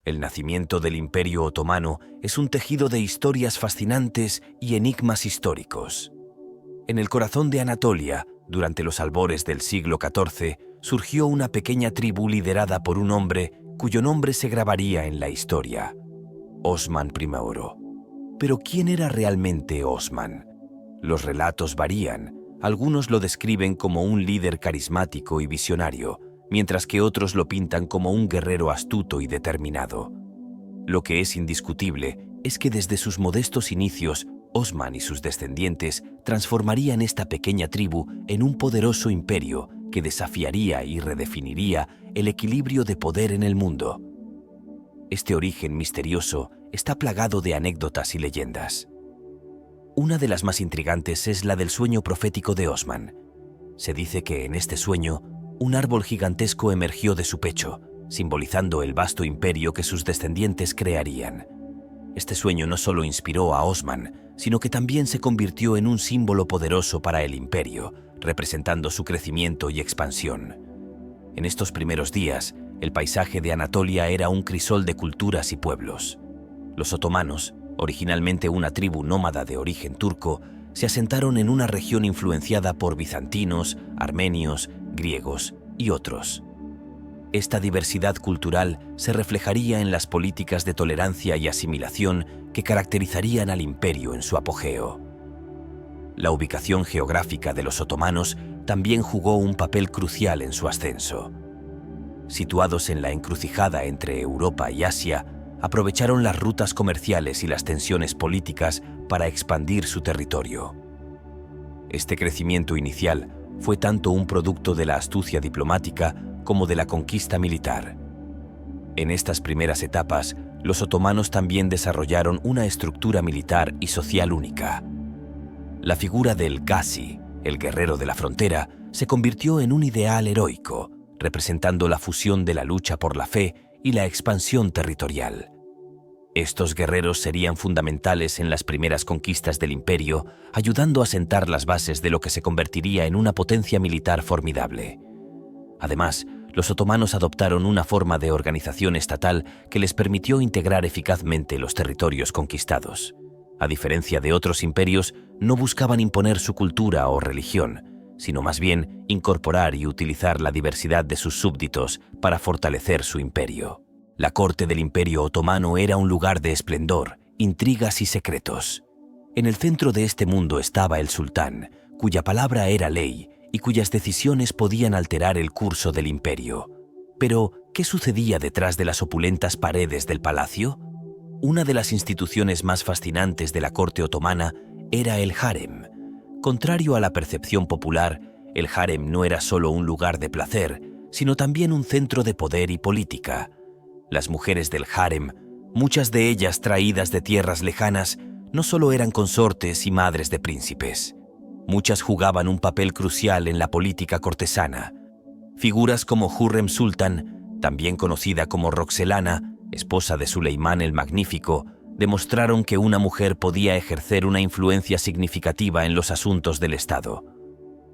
El nacimiento del Imperio Otomano es un tejido de historias fascinantes y enigmas históricos. En el corazón de Anatolia, durante los albores del siglo XIV, surgió una pequeña tribu liderada por un hombre cuyo nombre se grabaría en la historia: Osman I. Pero ¿quién era realmente Osman? Los relatos varían. Algunos lo describen como un líder carismático y visionario, mientras que otros lo pintan como un guerrero astuto y determinado. Lo que es indiscutible es que desde sus modestos inicios, Osman y sus descendientes transformarían esta pequeña tribu en un poderoso imperio que desafiaría y redefiniría el equilibrio de poder en el mundo. Este origen misterioso está plagado de anécdotas y leyendas. Una de las más intrigantes es la del sueño profético de Osman. Se dice que en este sueño, un árbol gigantesco emergió de su pecho, simbolizando el vasto imperio que sus descendientes crearían. Este sueño no solo inspiró a Osman, sino que también se convirtió en un símbolo poderoso para el imperio, representando su crecimiento y expansión. En estos primeros días, el paisaje de Anatolia era un crisol de culturas y pueblos. Los otomanos, originalmente una tribu nómada de origen turco, se asentaron en una región influenciada por bizantinos, armenios, griegos y otros. Esta diversidad cultural se reflejaría en las políticas de tolerancia y asimilación que caracterizarían al imperio en su apogeo. La ubicación geográfica de los otomanos también jugó un papel crucial en su ascenso. Situados en la encrucijada entre Europa y Asia, aprovecharon las rutas comerciales y las tensiones políticas para expandir su territorio. Este crecimiento inicial fue tanto un producto de la astucia diplomática como de la conquista militar. En estas primeras etapas, los otomanos también desarrollaron una estructura militar y social única. La figura del Gazi, el guerrero de la frontera, se convirtió en un ideal heroico, representando la fusión de la lucha por la fe y la expansión territorial. Estos guerreros serían fundamentales en las primeras conquistas del imperio, ayudando a sentar las bases de lo que se convertiría en una potencia militar formidable. Además, los otomanos adoptaron una forma de organización estatal que les permitió integrar eficazmente los territorios conquistados. A diferencia de otros imperios, no buscaban imponer su cultura o religión, sino más bien incorporar y utilizar la diversidad de sus súbditos para fortalecer su imperio. La corte del Imperio Otomano era un lugar de esplendor, intrigas y secretos. En el centro de este mundo estaba el sultán, cuya palabra era ley y cuyas decisiones podían alterar el curso del imperio. Pero, ¿qué sucedía detrás de las opulentas paredes del palacio? Una de las instituciones más fascinantes de la corte otomana era el harem. Contrario a la percepción popular, el harem no era solo un lugar de placer, sino también un centro de poder y política. Las mujeres del harem, muchas de ellas traídas de tierras lejanas, no solo eran consortes y madres de príncipes. Muchas jugaban un papel crucial en la política cortesana. Figuras como Hurrem Sultan, también conocida como Roxelana, esposa de Suleimán el Magnífico, demostraron que una mujer podía ejercer una influencia significativa en los asuntos del Estado.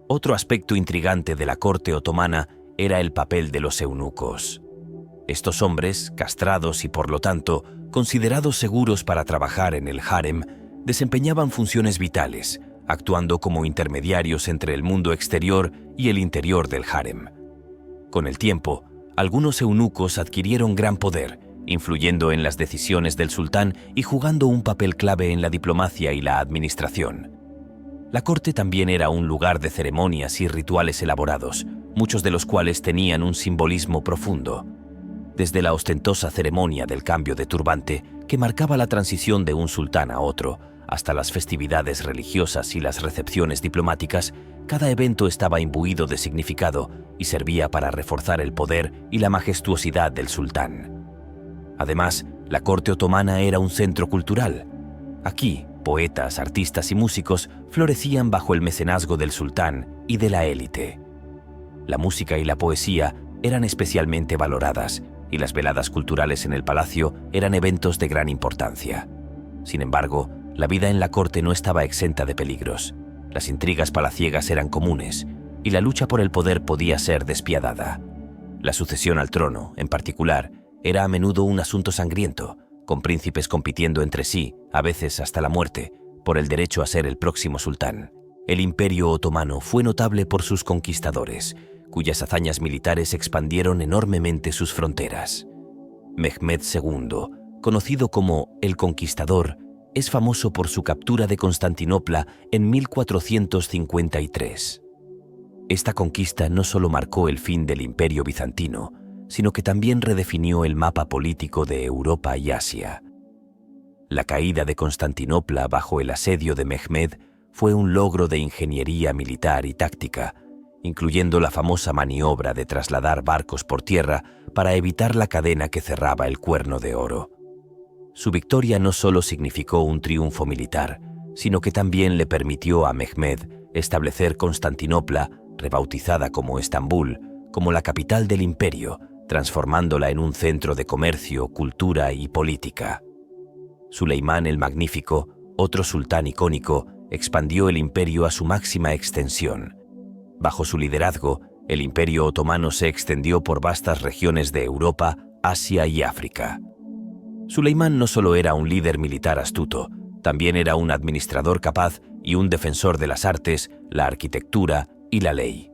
Otro aspecto intrigante de la corte otomana era el papel de los eunucos. Estos hombres, castrados y por lo tanto considerados seguros para trabajar en el harem, desempeñaban funciones vitales, actuando como intermediarios entre el mundo exterior y el interior del harem. Con el tiempo, algunos eunucos adquirieron gran poder, influyendo en las decisiones del sultán y jugando un papel clave en la diplomacia y la administración. La corte también era un lugar de ceremonias y rituales elaborados, muchos de los cuales tenían un simbolismo profundo. Desde la ostentosa ceremonia del cambio de turbante, que marcaba la transición de un sultán a otro, hasta las festividades religiosas y las recepciones diplomáticas, cada evento estaba imbuido de significado y servía para reforzar el poder y la majestuosidad del sultán. Además, la corte otomana era un centro cultural. Aquí, poetas, artistas y músicos florecían bajo el mecenazgo del sultán y de la élite. La música y la poesía eran especialmente valoradas, y las veladas culturales en el palacio eran eventos de gran importancia. Sin embargo, la vida en la corte no estaba exenta de peligros. Las intrigas palaciegas eran comunes, y la lucha por el poder podía ser despiadada. La sucesión al trono, en particular, era a menudo un asunto sangriento, con príncipes compitiendo entre sí, a veces hasta la muerte, por el derecho a ser el próximo sultán. El Imperio Otomano fue notable por sus conquistadores, cuyas hazañas militares expandieron enormemente sus fronteras. Mehmed II, conocido como el Conquistador, es famoso por su captura de Constantinopla en 1453. Esta conquista no solo marcó el fin del Imperio bizantino, sino que también redefinió el mapa político de Europa y Asia. La caída de Constantinopla bajo el asedio de Mehmed fue un logro de ingeniería militar y táctica, incluyendo la famosa maniobra de trasladar barcos por tierra para evitar la cadena que cerraba el Cuerno de Oro. Su victoria no solo significó un triunfo militar, sino que también le permitió a Mehmed establecer Constantinopla, rebautizada como Estambul, como la capital del imperio, transformándola en un centro de comercio, cultura y política. Suleimán el Magnífico, otro sultán icónico, expandió el imperio a su máxima extensión. Bajo su liderazgo, el Imperio Otomano se extendió por vastas regiones de Europa, Asia y África. Suleimán no solo era un líder militar astuto, también era un administrador capaz y un defensor de las artes, la arquitectura y la ley.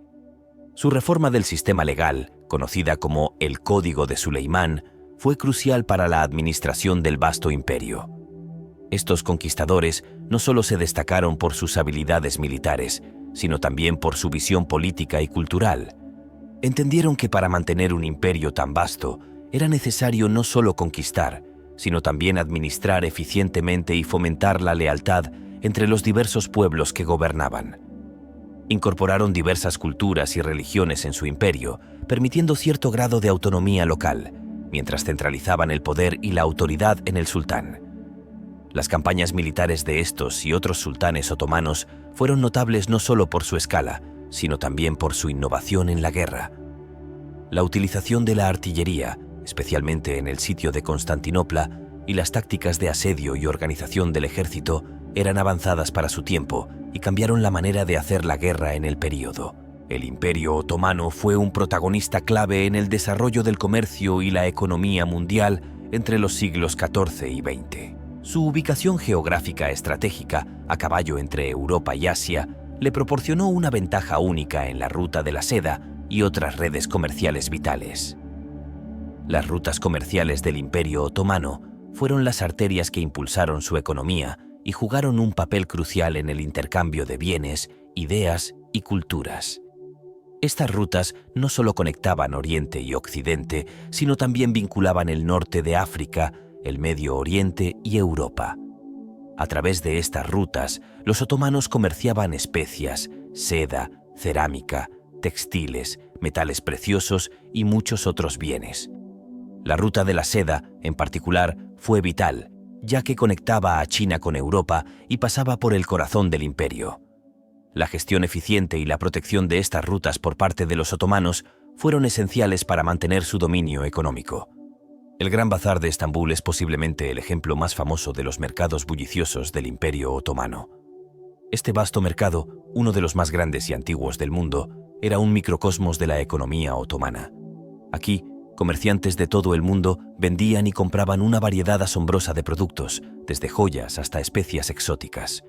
Su reforma del sistema legal, conocida como el Código de Suleimán, fue crucial para la administración del vasto imperio. Estos conquistadores no solo se destacaron por sus habilidades militares, sino también por su visión política y cultural. Entendieron que para mantener un imperio tan vasto, era necesario no solo conquistar, sino también administrar eficientemente y fomentar la lealtad entre los diversos pueblos que gobernaban. Incorporaron diversas culturas y religiones en su imperio, permitiendo cierto grado de autonomía local, mientras centralizaban el poder y la autoridad en el sultán. Las campañas militares de estos y otros sultanes otomanos fueron notables no solo por su escala, sino también por su innovación en la guerra. La utilización de la artillería, especialmente en el sitio de Constantinopla, y las tácticas de asedio y organización del ejército eran avanzadas para su tiempo y cambiaron la manera de hacer la guerra en el período. El Imperio Otomano fue un protagonista clave en el desarrollo del comercio y la economía mundial entre los siglos XIV y XX. Su ubicación geográfica estratégica, a caballo entre Europa y Asia, le proporcionó una ventaja única en la ruta de la seda y otras redes comerciales vitales. Las rutas comerciales del Imperio Otomano fueron las arterias que impulsaron su economía y jugaron un papel crucial en el intercambio de bienes, ideas y culturas. Estas rutas no solo conectaban Oriente y Occidente, sino también vinculaban el norte de África, el Medio Oriente y Europa. A través de estas rutas, los otomanos comerciaban especias, seda, cerámica, textiles, metales preciosos y muchos otros bienes. La ruta de la seda, en particular, fue vital, ya que conectaba a China con Europa y pasaba por el corazón del imperio. La gestión eficiente y la protección de estas rutas por parte de los otomanos fueron esenciales para mantener su dominio económico. El Gran Bazar de Estambul es posiblemente el ejemplo más famoso de los mercados bulliciosos del Imperio Otomano. Este vasto mercado, uno de los más grandes y antiguos del mundo, era un microcosmos de la economía otomana. Aquí, comerciantes de todo el mundo vendían y compraban una variedad asombrosa de productos, desde joyas hasta especias exóticas.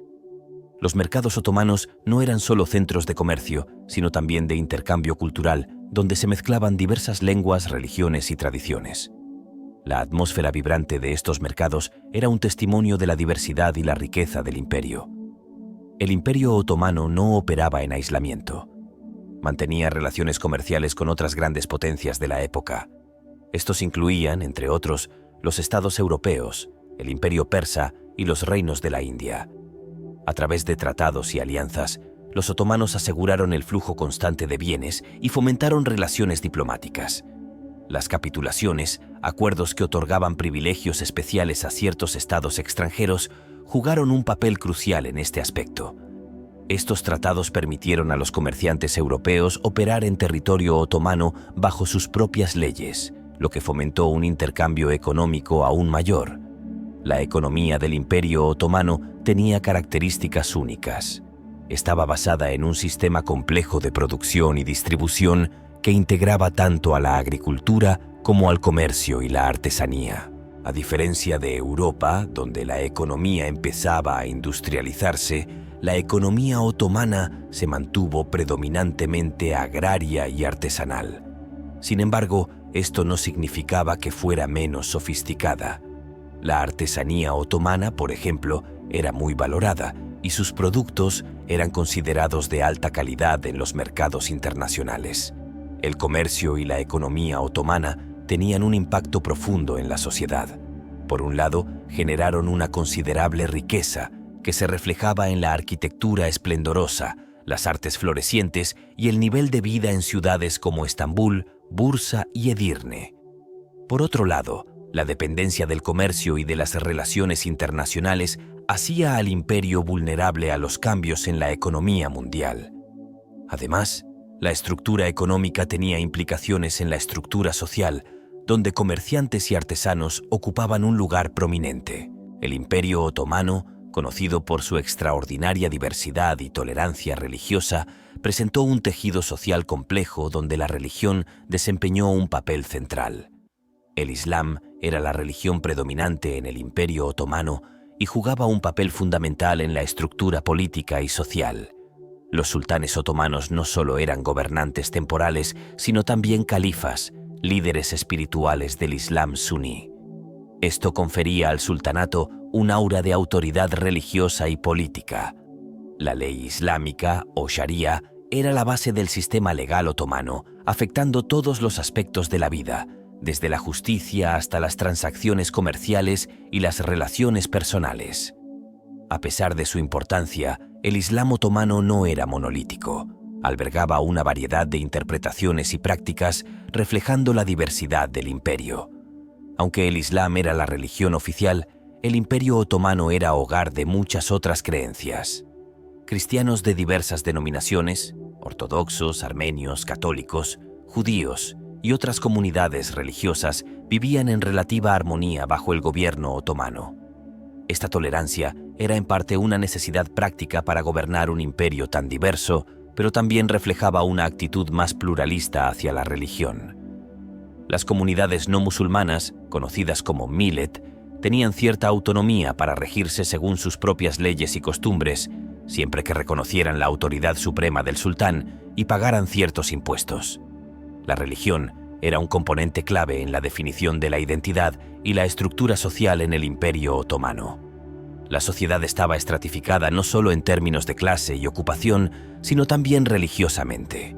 Los mercados otomanos no eran solo centros de comercio, sino también de intercambio cultural, donde se mezclaban diversas lenguas, religiones y tradiciones. La atmósfera vibrante de estos mercados era un testimonio de la diversidad y la riqueza del imperio. El Imperio Otomano no operaba en aislamiento. Mantenía relaciones comerciales con otras grandes potencias de la época. Estos incluían, entre otros, los estados europeos, el Imperio Persa y los reinos de la India. A través de tratados y alianzas, los otomanos aseguraron el flujo constante de bienes y fomentaron relaciones diplomáticas. Las capitulaciones, acuerdos que otorgaban privilegios especiales a ciertos estados extranjeros, jugaron un papel crucial en este aspecto. Estos tratados permitieron a los comerciantes europeos operar en territorio otomano bajo sus propias leyes, lo que fomentó un intercambio económico aún mayor. La economía del Imperio Otomano tenía características únicas. Estaba basada en un sistema complejo de producción y distribución que integraba tanto a la agricultura como al comercio y la artesanía. A diferencia de Europa, donde la economía empezaba a industrializarse, la economía otomana se mantuvo predominantemente agraria y artesanal. Sin embargo, esto no significaba que fuera menos sofisticada. La artesanía otomana, por ejemplo, era muy valorada y sus productos eran considerados de alta calidad en los mercados internacionales. El comercio y la economía otomana tenían un impacto profundo en la sociedad. Por un lado, generaron una considerable riqueza que se reflejaba en la arquitectura esplendorosa, las artes florecientes y el nivel de vida en ciudades como Estambul, Bursa y Edirne. Por otro lado, la dependencia del comercio y de las relaciones internacionales hacía al imperio vulnerable a los cambios en la economía mundial. Además, la estructura económica tenía implicaciones en la estructura social, donde comerciantes y artesanos ocupaban un lugar prominente. El Imperio Otomano, conocido por su extraordinaria diversidad y tolerancia religiosa, presentó un tejido social complejo donde la religión desempeñó un papel central. El Islam era la religión predominante en el Imperio Otomano y jugaba un papel fundamental en la estructura política y social. Los sultanes otomanos no solo eran gobernantes temporales, sino también califas, líderes espirituales del Islam suní. Esto confería al sultanato un aura de autoridad religiosa y política. La ley islámica, o sharia, era la base del sistema legal otomano, afectando todos los aspectos de la vida, desde la justicia hasta las transacciones comerciales y las relaciones personales. A pesar de su importancia, el Islam otomano no era monolítico. Albergaba una variedad de interpretaciones y prácticas reflejando la diversidad del imperio. Aunque el Islam era la religión oficial, el Imperio Otomano era hogar de muchas otras creencias. Cristianos de diversas denominaciones, ortodoxos, armenios, católicos, judíos y otras comunidades religiosas vivían en relativa armonía bajo el gobierno otomano. Esta tolerancia era en parte una necesidad práctica para gobernar un imperio tan diverso, pero también reflejaba una actitud más pluralista hacia la religión. Las comunidades no musulmanas, conocidas como millet, tenían cierta autonomía para regirse según sus propias leyes y costumbres, siempre que reconocieran la autoridad suprema del sultán y pagaran ciertos impuestos. La religión era un componente clave en la definición de la identidad y la estructura social en el Imperio Otomano. La sociedad estaba estratificada no solo en términos de clase y ocupación, sino también religiosamente.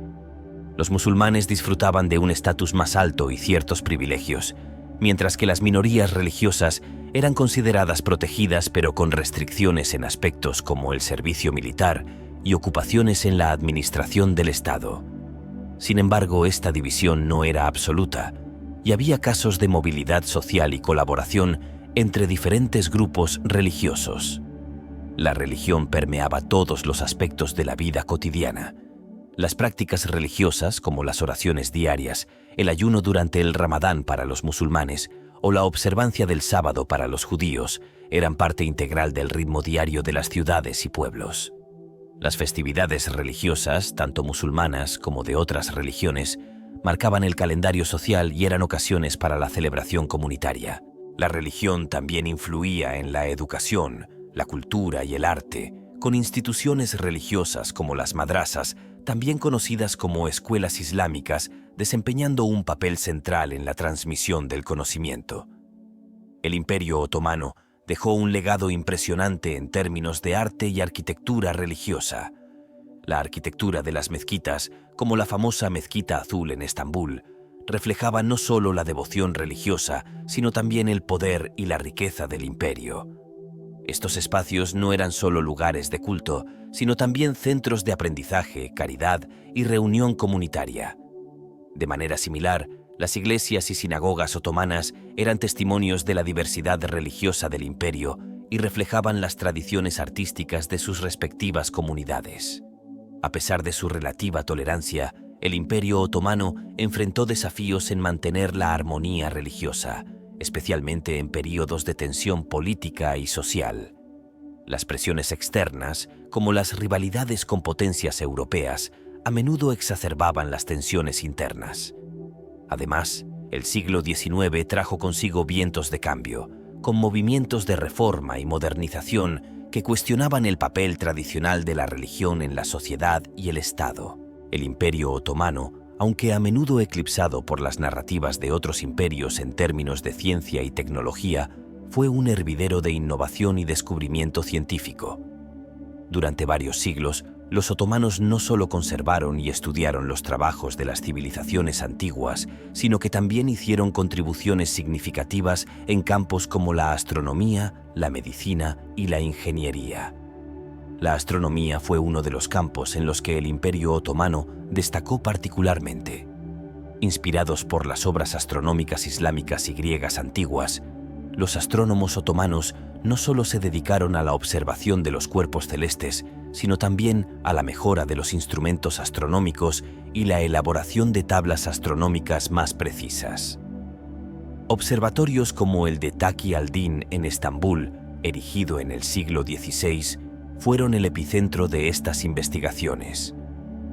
Los musulmanes disfrutaban de un estatus más alto y ciertos privilegios, mientras que las minorías religiosas eran consideradas protegidas pero con restricciones en aspectos como el servicio militar y ocupaciones en la administración del Estado. Sin embargo, esta división no era absoluta, y había casos de movilidad social y colaboración entre diferentes grupos religiosos. La religión permeaba todos los aspectos de la vida cotidiana. Las prácticas religiosas, como las oraciones diarias, el ayuno durante el Ramadán para los musulmanes o la observancia del sábado para los judíos, eran parte integral del ritmo diario de las ciudades y pueblos. Las festividades religiosas, tanto musulmanas como de otras religiones, marcaban el calendario social y eran ocasiones para la celebración comunitaria. La religión también influía en la educación, la cultura y el arte, con instituciones religiosas como las madrasas, también conocidas como escuelas islámicas, desempeñando un papel central en la transmisión del conocimiento. El Imperio Otomano dejó un legado impresionante en términos de arte y arquitectura religiosa. La arquitectura de las mezquitas, como la famosa Mezquita Azul en Estambul, reflejaba no solo la devoción religiosa, sino también el poder y la riqueza del imperio. Estos espacios no eran solo lugares de culto, sino también centros de aprendizaje, caridad y reunión comunitaria. De manera similar, las iglesias y sinagogas otomanas eran testimonios de la diversidad religiosa del imperio y reflejaban las tradiciones artísticas de sus respectivas comunidades. A pesar de su relativa tolerancia, el Imperio Otomano enfrentó desafíos en mantener la armonía religiosa, especialmente en períodos de tensión política y social. Las presiones externas, como las rivalidades con potencias europeas, a menudo exacerbaban las tensiones internas. Además, el siglo XIX trajo consigo vientos de cambio, con movimientos de reforma y modernización que cuestionaban el papel tradicional de la religión en la sociedad y el Estado. El Imperio Otomano, aunque a menudo eclipsado por las narrativas de otros imperios en términos de ciencia y tecnología, fue un hervidero de innovación y descubrimiento científico. Durante varios siglos, los otomanos no solo conservaron y estudiaron los trabajos de las civilizaciones antiguas, sino que también hicieron contribuciones significativas en campos como la astronomía, la medicina y la ingeniería. La astronomía fue uno de los campos en los que el Imperio Otomano destacó particularmente. Inspirados por las obras astronómicas islámicas y griegas antiguas, los astrónomos otomanos no solo se dedicaron a la observación de los cuerpos celestes, sino también a la mejora de los instrumentos astronómicos y la elaboración de tablas astronómicas más precisas. Observatorios como el de Taki al-Din en Estambul, erigido en el siglo XVI, fueron el epicentro de estas investigaciones.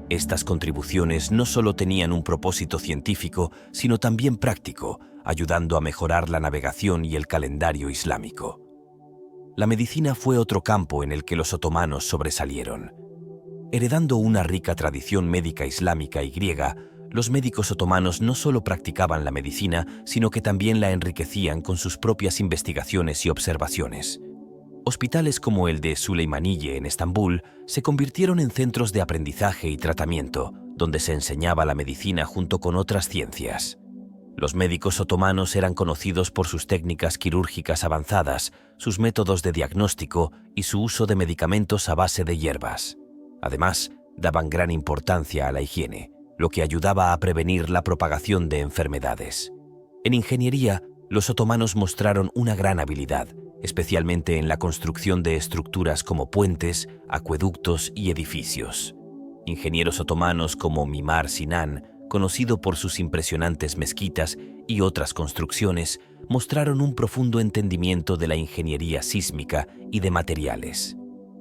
Estas contribuciones no solo tenían un propósito científico, sino también práctico, ayudando a mejorar la navegación y el calendario islámico. La medicina fue otro campo en el que los otomanos sobresalieron. Heredando una rica tradición médica islámica y griega, los médicos otomanos no solo practicaban la medicina, sino que también la enriquecían con sus propias investigaciones y observaciones. Hospitales como el de Süleymaniye en Estambul se convirtieron en centros de aprendizaje y tratamiento, donde se enseñaba la medicina junto con otras ciencias. Los médicos otomanos eran conocidos por sus técnicas quirúrgicas avanzadas, sus métodos de diagnóstico y su uso de medicamentos a base de hierbas. Además, daban gran importancia a la higiene, lo que ayudaba a prevenir la propagación de enfermedades. En ingeniería, los otomanos mostraron una gran habilidad, especialmente en la construcción de estructuras como puentes, acueductos y edificios. Ingenieros otomanos como Mimar Sinan, conocido por sus impresionantes mezquitas y otras construcciones, mostraron un profundo entendimiento de la ingeniería sísmica y de materiales.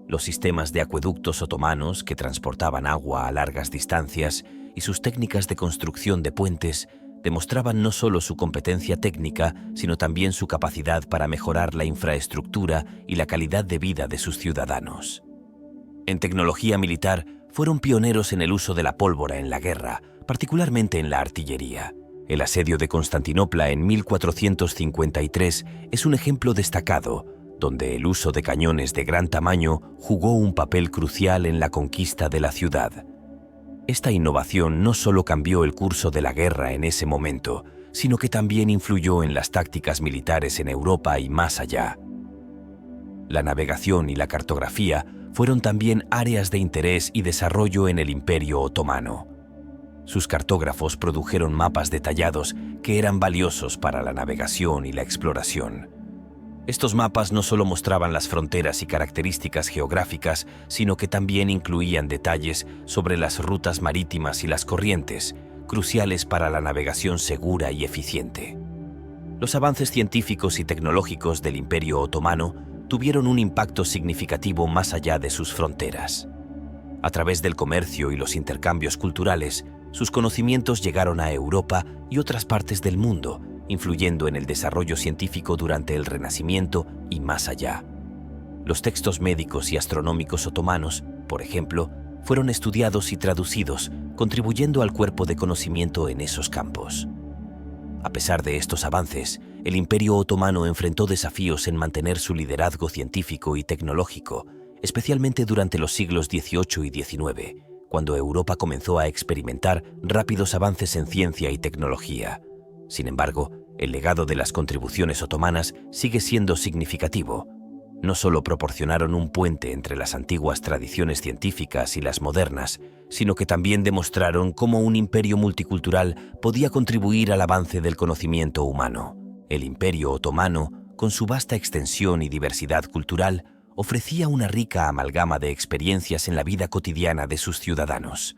Los sistemas de acueductos otomanos, que transportaban agua a largas distancias, y sus técnicas de construcción de puentes demostraban no solo su competencia técnica, sino también su capacidad para mejorar la infraestructura y la calidad de vida de sus ciudadanos. En tecnología militar, fueron pioneros en el uso de la pólvora en la guerra, particularmente en la artillería. El asedio de Constantinopla en 1453 es un ejemplo destacado, donde el uso de cañones de gran tamaño jugó un papel crucial en la conquista de la ciudad. Esta innovación no solo cambió el curso de la guerra en ese momento, sino que también influyó en las tácticas militares en Europa y más allá. La navegación y la cartografía fueron también áreas de interés y desarrollo en el Imperio Otomano. Sus cartógrafos produjeron mapas detallados que eran valiosos para la navegación y la exploración. Estos mapas no solo mostraban las fronteras y características geográficas, sino que también incluían detalles sobre las rutas marítimas y las corrientes, cruciales para la navegación segura y eficiente. Los avances científicos y tecnológicos del Imperio Otomano tuvieron un impacto significativo más allá de sus fronteras. A través del comercio y los intercambios culturales, sus conocimientos llegaron a Europa y otras partes del mundo, influyendo en el desarrollo científico durante el Renacimiento y más allá. Los textos médicos y astronómicos otomanos, por ejemplo, fueron estudiados y traducidos, contribuyendo al cuerpo de conocimiento en esos campos. A pesar de estos avances, el Imperio Otomano enfrentó desafíos en mantener su liderazgo científico y tecnológico, especialmente durante los siglos XVIII y XIX, cuando Europa comenzó a experimentar rápidos avances en ciencia y tecnología. Sin embargo, el legado de las contribuciones otomanas sigue siendo significativo. No solo proporcionaron un puente entre las antiguas tradiciones científicas y las modernas, sino que también demostraron cómo un imperio multicultural podía contribuir al avance del conocimiento humano. El Imperio Otomano, con su vasta extensión y diversidad cultural, ofrecía una rica amalgama de experiencias en la vida cotidiana de sus ciudadanos.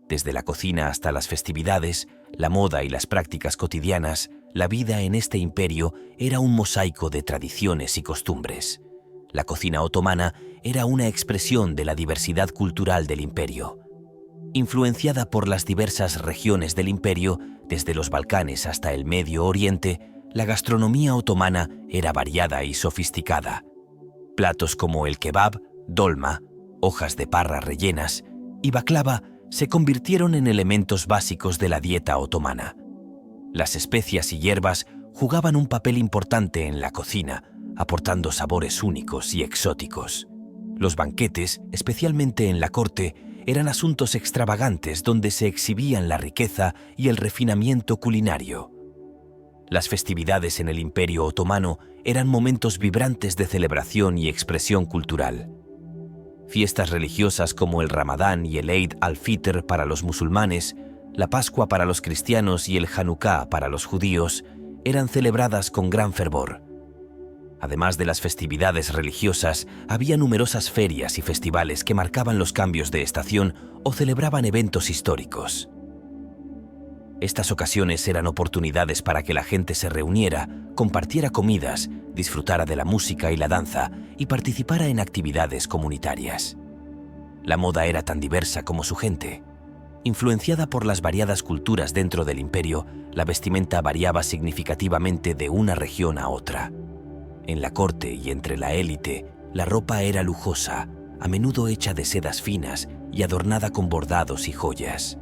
Desde la cocina hasta las festividades, la moda y las prácticas cotidianas, la vida en este imperio era un mosaico de tradiciones y costumbres. La cocina otomana era una expresión de la diversidad cultural del imperio. Influenciada por las diversas regiones del imperio, desde los Balcanes hasta el Medio Oriente, la gastronomía otomana era variada y sofisticada. Platos como el kebab, dolma, hojas de parra rellenas y baklava se convirtieron en elementos básicos de la dieta otomana. Las especias y hierbas jugaban un papel importante en la cocina, aportando sabores únicos y exóticos. Los banquetes, especialmente en la corte, eran asuntos extravagantes donde se exhibían la riqueza y el refinamiento culinario. Las festividades en el Imperio Otomano eran momentos vibrantes de celebración y expresión cultural. Fiestas religiosas como el Ramadán y el Eid al-Fitr para los musulmanes, la Pascua para los cristianos y el Hanukkah para los judíos eran celebradas con gran fervor. Además de las festividades religiosas, había numerosas ferias y festivales que marcaban los cambios de estación o celebraban eventos históricos. Estas ocasiones eran oportunidades para que la gente se reuniera, compartiera comidas, disfrutara de la música y la danza y participara en actividades comunitarias. La moda era tan diversa como su gente. Influenciada por las variadas culturas dentro del imperio, la vestimenta variaba significativamente de una región a otra. En la corte y entre la élite, la ropa era lujosa, a menudo hecha de sedas finas y adornada con bordados y joyas.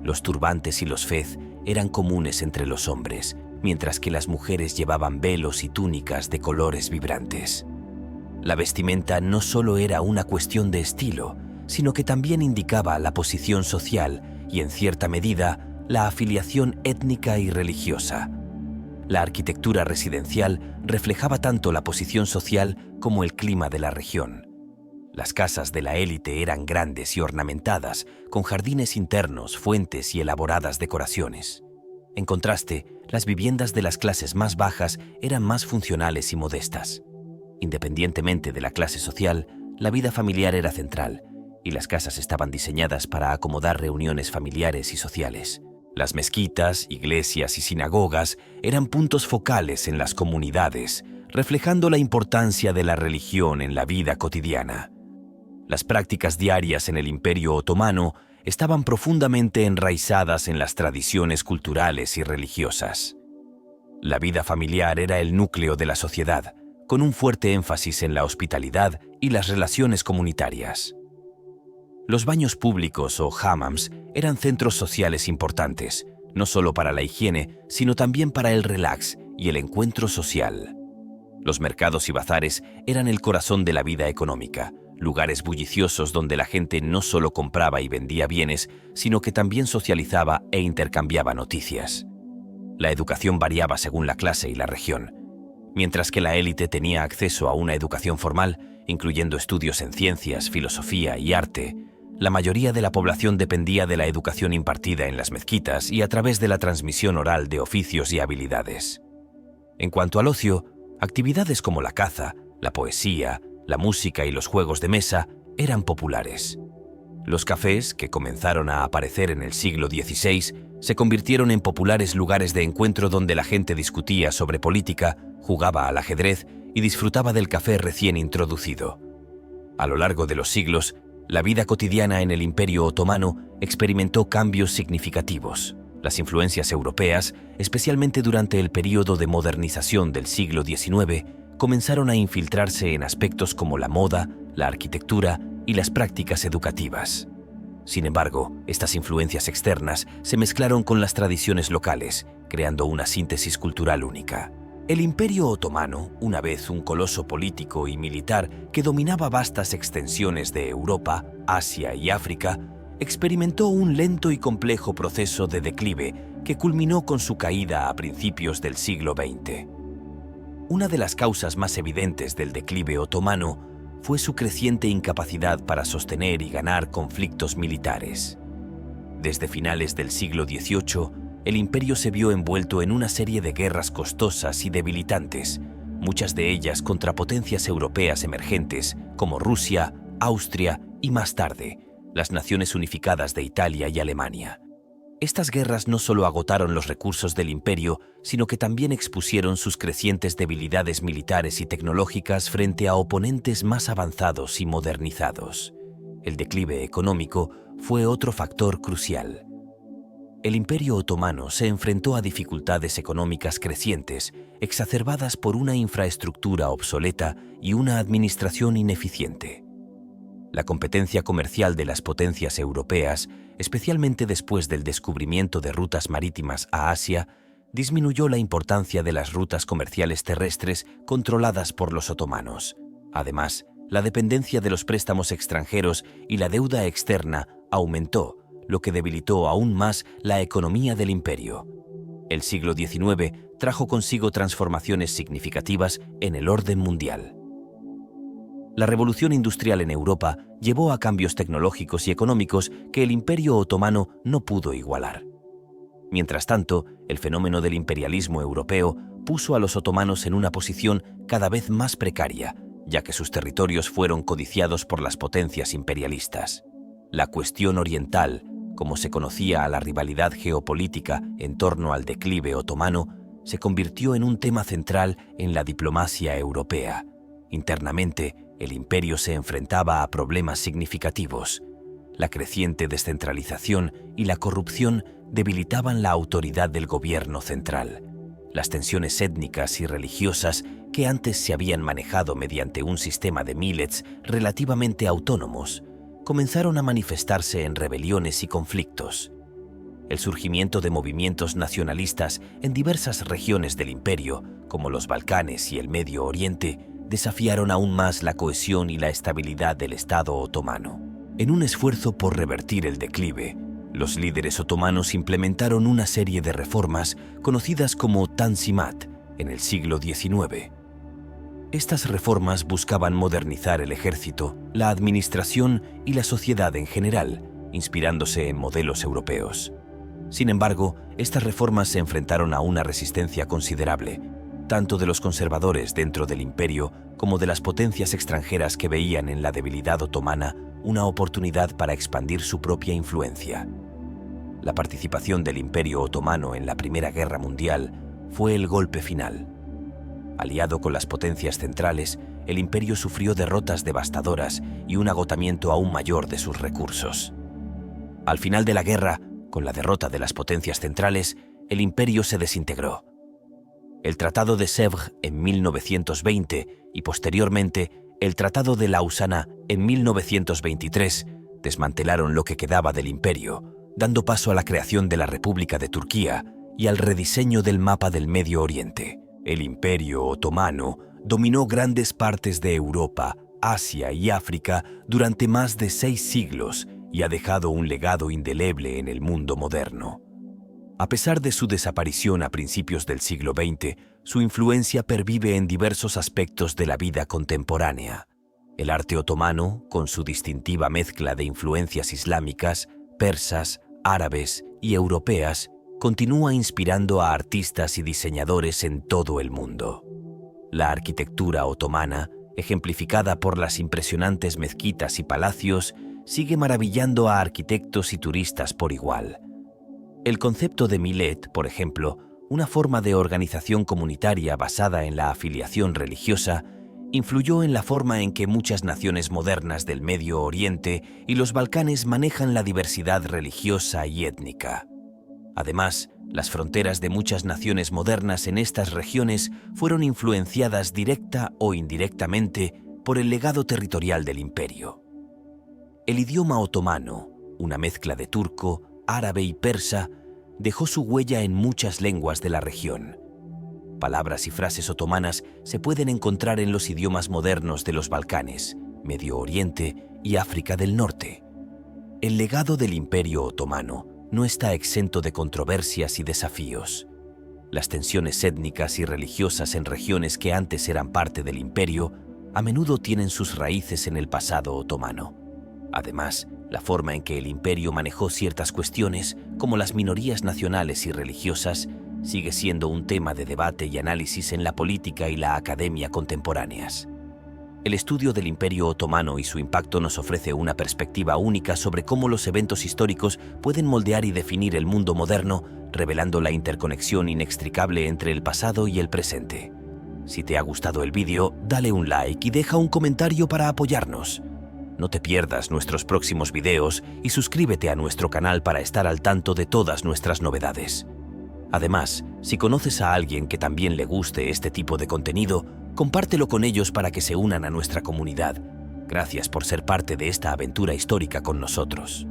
Los turbantes y los fez eran comunes entre los hombres, mientras que las mujeres llevaban velos y túnicas de colores vibrantes. La vestimenta no solo era una cuestión de estilo, sino que también indicaba la posición social y, en cierta medida, la afiliación étnica y religiosa. La arquitectura residencial reflejaba tanto la posición social como el clima de la región. Las casas de la élite eran grandes y ornamentadas, con jardines internos, fuentes y elaboradas decoraciones. En contraste, las viviendas de las clases más bajas eran más funcionales y modestas. Independientemente de la clase social, la vida familiar era central, y las casas estaban diseñadas para acomodar reuniones familiares y sociales. Las mezquitas, iglesias y sinagogas eran puntos focales en las comunidades, reflejando la importancia de la religión en la vida cotidiana. Las prácticas diarias en el Imperio Otomano estaban profundamente enraizadas en las tradiciones culturales y religiosas. La vida familiar era el núcleo de la sociedad, con un fuerte énfasis en la hospitalidad y las relaciones comunitarias. Los baños públicos o hammams eran centros sociales importantes, no solo para la higiene, sino también para el relax y el encuentro social. Los mercados y bazares eran el corazón de la vida económica, lugares bulliciosos donde la gente no solo compraba y vendía bienes, sino que también socializaba e intercambiaba noticias. La educación variaba según la clase y la región. Mientras que la élite tenía acceso a una educación formal, incluyendo estudios en ciencias, filosofía y arte, la mayoría de la población dependía de la educación impartida en las mezquitas y a través de la transmisión oral de oficios y habilidades. En cuanto al ocio, actividades como la caza, la poesía, la música y los juegos de mesa eran populares. Los cafés, que comenzaron a aparecer en el siglo XVI, se convirtieron en populares lugares de encuentro donde la gente discutía sobre política, jugaba al ajedrez y disfrutaba del café recién introducido. A lo largo de los siglos, la vida cotidiana en el Imperio Otomano experimentó cambios significativos. Las influencias europeas, especialmente durante el período de modernización del siglo XIX, comenzaron a infiltrarse en aspectos como la moda, la arquitectura y las prácticas educativas. Sin embargo, estas influencias externas se mezclaron con las tradiciones locales, creando una síntesis cultural única. El Imperio Otomano, una vez un coloso político y militar que dominaba vastas extensiones de Europa, Asia y África, experimentó un lento y complejo proceso de declive que culminó con su caída a principios del siglo XX. Una de las causas más evidentes del declive otomano fue su creciente incapacidad para sostener y ganar conflictos militares. Desde finales del siglo XVIII, el imperio se vio envuelto en una serie de guerras costosas y debilitantes, muchas de ellas contra potencias europeas emergentes como Rusia, Austria y, más tarde, las naciones unificadas de Italia y Alemania. Estas guerras no solo agotaron los recursos del imperio, sino que también expusieron sus crecientes debilidades militares y tecnológicas frente a oponentes más avanzados y modernizados. El declive económico fue otro factor crucial. El Imperio Otomano se enfrentó a dificultades económicas crecientes, exacerbadas por una infraestructura obsoleta y una administración ineficiente. La competencia comercial de las potencias europeas, especialmente después del descubrimiento de rutas marítimas a Asia, disminuyó la importancia de las rutas comerciales terrestres controladas por los otomanos. Además, la dependencia de los préstamos extranjeros y la deuda externa aumentó, lo que debilitó aún más la economía del imperio. El siglo XIX trajo consigo transformaciones significativas en el orden mundial. La revolución industrial en Europa llevó a cambios tecnológicos y económicos que el Imperio Otomano no pudo igualar. Mientras tanto, el fenómeno del imperialismo europeo puso a los otomanos en una posición cada vez más precaria, ya que sus territorios fueron codiciados por las potencias imperialistas. La cuestión oriental, como se conocía a la rivalidad geopolítica en torno al declive otomano, se convirtió en un tema central en la diplomacia europea. Internamente, el imperio se enfrentaba a problemas significativos. La creciente descentralización y la corrupción debilitaban la autoridad del gobierno central. Las tensiones étnicas y religiosas, que antes se habían manejado mediante un sistema de millets relativamente autónomos, comenzaron a manifestarse en rebeliones y conflictos. El surgimiento de movimientos nacionalistas en diversas regiones del imperio, como los Balcanes y el Medio Oriente, desafiaron aún más la cohesión y la estabilidad del Estado otomano. En un esfuerzo por revertir el declive, los líderes otomanos implementaron una serie de reformas conocidas como Tanzimat en el siglo XIX. Estas reformas buscaban modernizar el ejército, la administración y la sociedad en general, inspirándose en modelos europeos. Sin embargo, estas reformas se enfrentaron a una resistencia considerable, tanto de los conservadores dentro del imperio como de las potencias extranjeras que veían en la debilidad otomana una oportunidad para expandir su propia influencia. La participación del Imperio Otomano en la Primera Guerra Mundial fue el golpe final. Aliado con las potencias centrales, el imperio sufrió derrotas devastadoras y un agotamiento aún mayor de sus recursos. Al final de la guerra, con la derrota de las potencias centrales, el imperio se desintegró. El Tratado de Sèvres en 1920 y posteriormente el Tratado de Lausana en 1923 desmantelaron lo que quedaba del imperio, dando paso a la creación de la República de Turquía y al rediseño del mapa del Medio Oriente. El Imperio Otomano dominó grandes partes de Europa, Asia y África durante más de 6 siglos y ha dejado un legado indeleble en el mundo moderno. A pesar de su desaparición a principios del siglo XX, su influencia pervive en diversos aspectos de la vida contemporánea. El arte otomano, con su distintiva mezcla de influencias islámicas, persas, árabes y europeas, continúa inspirando a artistas y diseñadores en todo el mundo. La arquitectura otomana, ejemplificada por las impresionantes mezquitas y palacios, sigue maravillando a arquitectos y turistas por igual. El concepto de millet, por ejemplo, una forma de organización comunitaria basada en la afiliación religiosa, influyó en la forma en que muchas naciones modernas del Medio Oriente y los Balcanes manejan la diversidad religiosa y étnica. Además, las fronteras de muchas naciones modernas en estas regiones fueron influenciadas directa o indirectamente por el legado territorial del imperio. El idioma otomano, una mezcla de turco, árabe y persa, dejó su huella en muchas lenguas de la región. Palabras y frases otomanas se pueden encontrar en los idiomas modernos de los Balcanes, Medio Oriente y África del Norte. El legado del Imperio Otomano no está exento de controversias y desafíos. Las tensiones étnicas y religiosas en regiones que antes eran parte del imperio a menudo tienen sus raíces en el pasado otomano. Además, la forma en que el imperio manejó ciertas cuestiones, como las minorías nacionales y religiosas, sigue siendo un tema de debate y análisis en la política y la academia contemporáneas. El estudio del Imperio Otomano y su impacto nos ofrece una perspectiva única sobre cómo los eventos históricos pueden moldear y definir el mundo moderno, revelando la interconexión inextricable entre el pasado y el presente. Si te ha gustado el vídeo, dale un like y deja un comentario para apoyarnos. No te pierdas nuestros próximos videos y suscríbete a nuestro canal para estar al tanto de todas nuestras novedades. Además, si conoces a alguien que también le guste este tipo de contenido, compártelo con ellos para que se unan a nuestra comunidad. Gracias por ser parte de esta aventura histórica con nosotros.